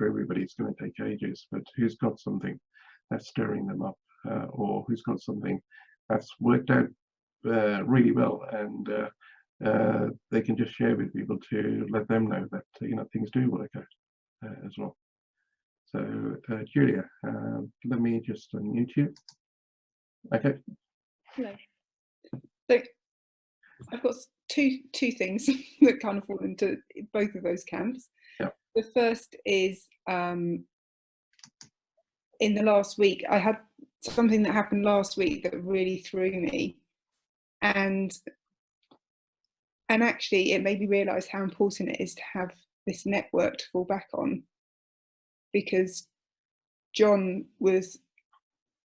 for everybody, it's going to take ages, but who's got something that's stirring them up, or who's got something that's worked out really well, and they can just share with people to let them know that things do work out as well. So Julia, let me just unmute you. Okay. Hello. So I've got two things that kind of fall into both of those camps. Yeah. The first is in the last week, I had something that happened last week that really threw me, and actually it made me realise how important it is to have this network to fall back on, because John was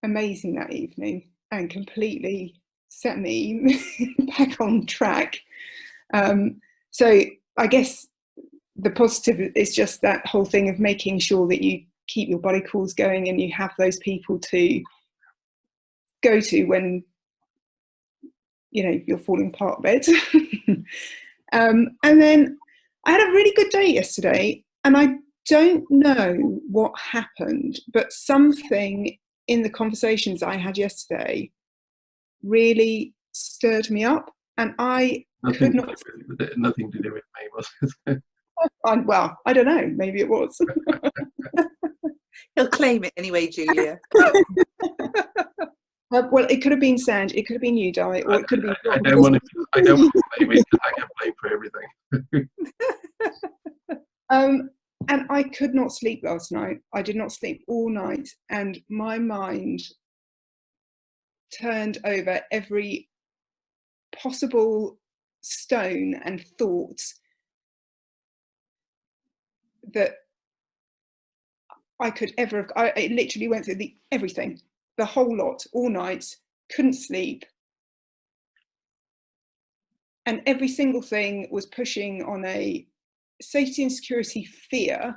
amazing that evening and completely set me back on track. So I guess the positive is just that whole thing of making sure that you keep your body calls going and you have those people to go to when you're falling apart a bit. And then I had a really good day yesterday, and I don't know what happened, but something in the conversations I had yesterday really stirred me up, and I could not. Nothing to do with me, was it? Well, I don't know. Maybe it was. He'll claim it anyway, Julia. Well, it could have been Sand, it could have been you, Di, or it could have been. I don't want to blame it. I can blame for everything. And I could not sleep last night. I did not sleep all night, and my mind turned over every possible stone and thought that I could ever have. It literally went through everything, the whole lot, all night, couldn't sleep. And every single thing was pushing on a safety and security fear,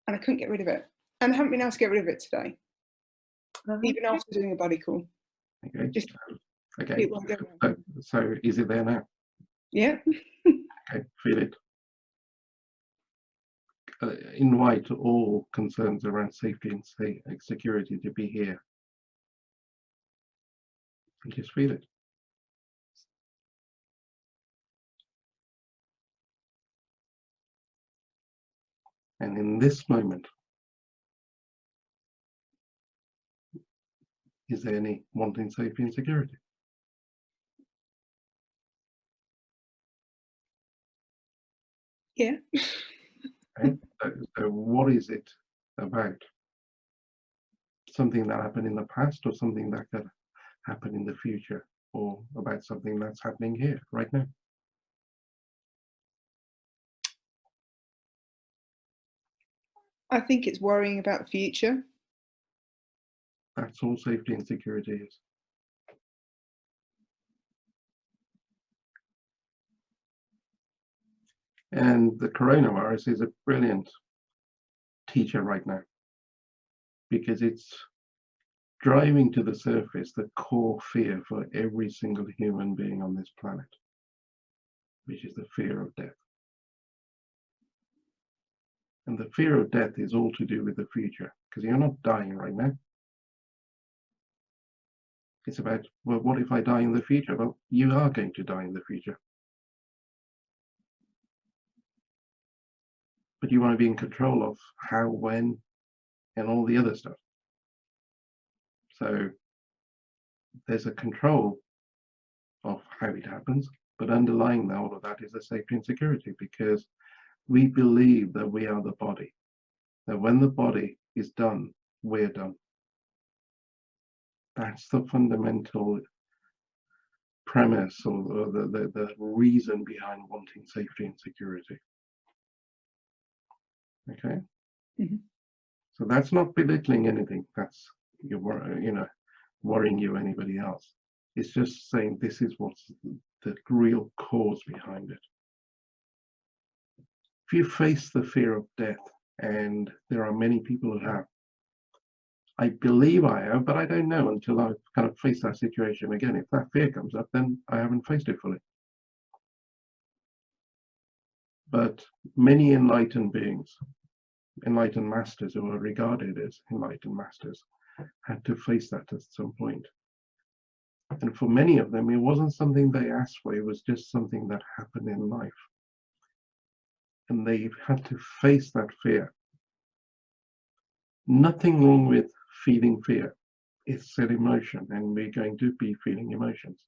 and I couldn't get rid of it. And I haven't been able to get rid of it today, even after doing a body call. Okay. Just okay. So is it there now? Yeah. Okay, feel it. Invite all concerns around safety and security to be here. And just feel it. And in this moment, is there any wanting safety and security? Yeah. Okay. So what is it about? Something that happened in the past, or something that could happen in the future, or about something that's happening here right now? I think it's worrying about the future. That's all safety and security is. And the coronavirus is a brilliant teacher right now, because it's driving to the surface the core fear for every single human being on this planet, which is the fear of death. And the fear of death is all to do with the future, because you're not dying right now. It's about, well, what if I die in the future? Well, you are going to die in the future. But you want to be in control of how, when, and all the other stuff. So there's a control of how it happens, but underlying all of that is the safety and security, because we believe that we are the body, that when the body is done, we're done. That's the fundamental premise, or the reason behind wanting safety and security. Okay. Mm-hmm. So that's not belittling anything. That's worrying you or anybody else. It's just saying this is what's the real cause behind it. If you face the fear of death, and there are many people who have, I believe I have, but I don't know until I've kind of faced that situation again. If that fear comes up, then I haven't faced it fully. But many enlightened beings, enlightened masters who are regarded as enlightened masters, had to face that at some point. And for many of them, it wasn't something they asked for, it was just something that happened in life. And they had to face that fear. Nothing wrong with feeling fear. It's an emotion, and we're going to be feeling emotions.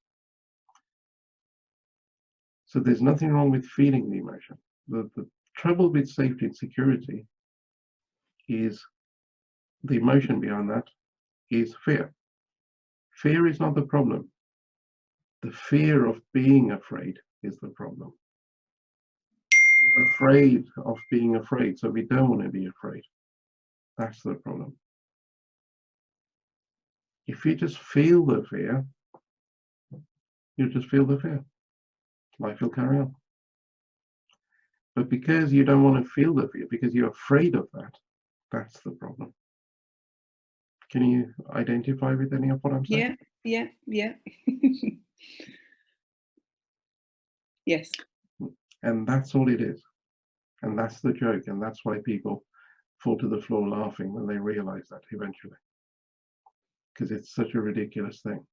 So there's nothing wrong with feeling the emotion. The trouble with safety and security is the emotion behind that is fear. Fear is not the problem. The fear of being afraid is the problem. We're afraid of being afraid, so we don't want to be afraid. That's the problem. If you just feel the fear, you just feel the fear. Life will carry on. But because you don't want to feel the fear, because you're afraid of that, that's the problem. Can you identify with any of what I'm saying? Yeah. Yes. And that's all it is. And that's the joke. And that's why people fall to the floor laughing when they realize that eventually. Because it's such a ridiculous thing.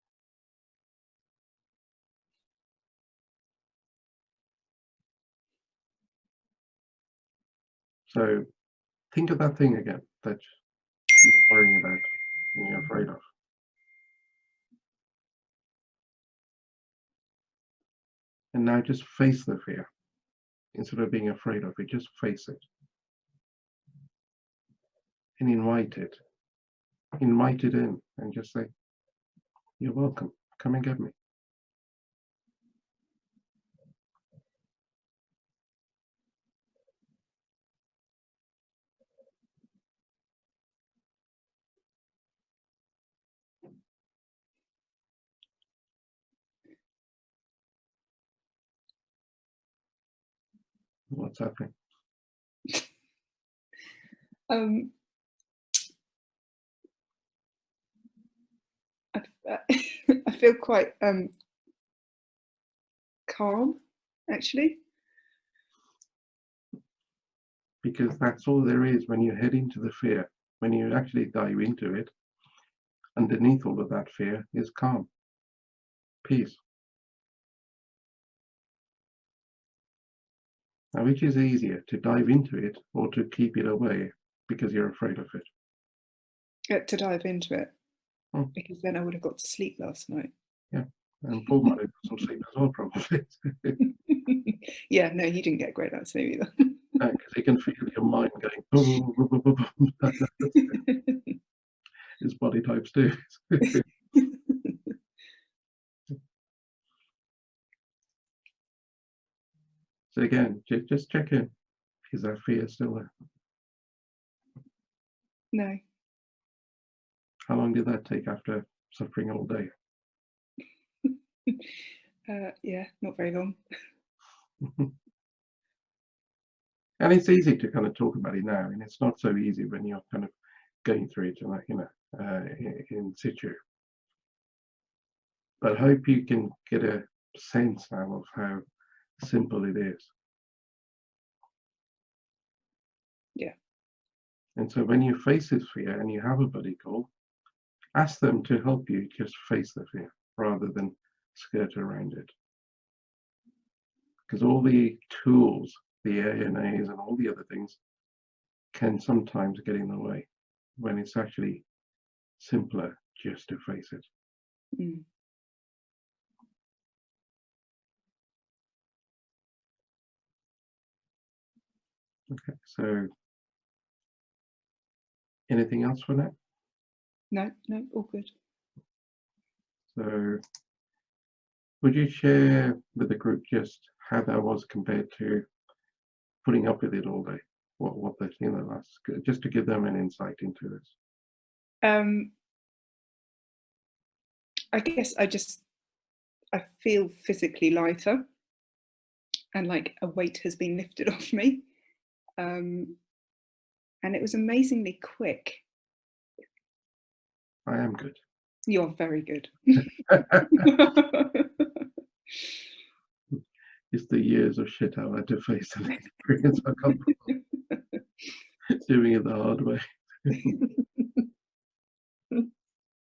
So think of that thing again that you're worrying about and you're afraid of. And now just face the fear. Instead of being afraid of it, just face it. And invite it. Invite it in and just say, you're welcome. Come and get me. What's happening? I feel quite calm, actually. Because that's all there is when you head into the fear. When you actually dive into it, underneath all of that fear is calm, peace. Now, which is easier, to dive into it or to keep it away because you're afraid of it? To dive into it, because then I would have got to sleep last night. Yeah, and Paul might have got some sleep as well, probably. Yeah, no, he didn't get a great night's sleep either. Because he can feel your mind going boom, boom, boom, boom, boom. His body types too. So again, just check in. Is that fear still there? No. How long did that take after suffering all day? Yeah, not very long. And it's easy to kind of talk about it now, and it's not so easy when you're kind of going through it, in situ. But I hope you can get a sense now of how simple it is. Yeah. And so when you face this fear and you have a buddy call, ask them to help you just face the fear rather than skirt around it. Because all the tools, the ANAs and all the other things, can sometimes get in the way when it's actually simpler just to face it. Mm. Okay, so anything else for that? No, all good. So would you share with the group just how that was compared to putting up with it all day? What the last, just to give them an insight into this. I guess I feel physically lighter, and like a weight has been lifted off me. And it was amazingly quick. I am good. You're very good. it's the years of shit I've had to face and experience. I can't doing it the hard way.